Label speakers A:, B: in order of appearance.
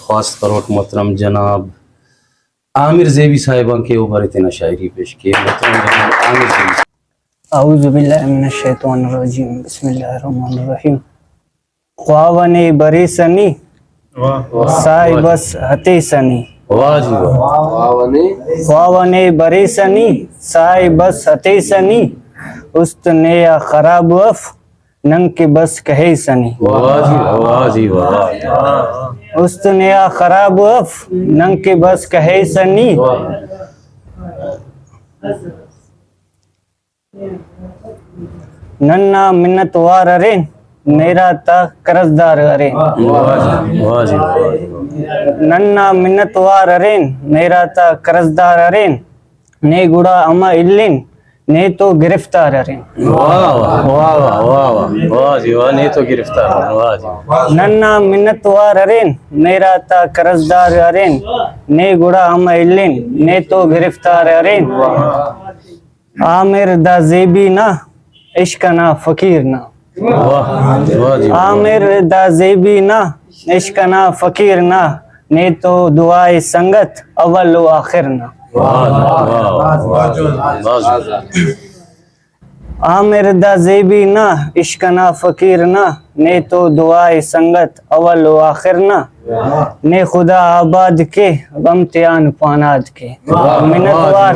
A: خاص کروٹ محترم جناب عامر زیبی صاحبان کے اوپر اتنا شاعری پیش کی محترم جناب عامر زیبی.
B: اعوذ باللہ من الشیطان الرجیم بسم اللہ الرحمن الرحیم. خواونے بری سنی سائے بس ہتی سنی.
A: واہ جی واہ.
B: خواونے بری سنی سائے بس ہتی سنی است نیا خراب وف ننگ کے بس کہی سنی.
A: واہ جی واہ جی واہ.
B: است نیا خراب وف ننگ کے بس کہی سنی. ننا منت وار ارین میرا تا قرضدار ارین.
A: واہ جی واہ.
B: ننا منت وار ارین میرا تا قرضدار ارین نے گڑا اما الین نے تو گرفتار ارین.
A: واہ واہ واہ واہ واہ واہ جی واہ. نہیں تو گرفتار. واہ جی.
B: ننا منت وار ارین میرا تا قرضدار ارین نے گڑا اما الین نے تو گرفتار ارین. عامر دا زیبی نا عشق نا فقیر نا.
A: واہ واہ جی.
B: عامر دا زیبی نا عشق نا فقیر نا نے تو دعائے سنگت اول و آخر نا. عامر دا زیبی نا عشق نا فقیر نا نے تو دعائے سنگت اول و آخر نا نے خدا آباد کے غم تیان پاناد کے. منت وار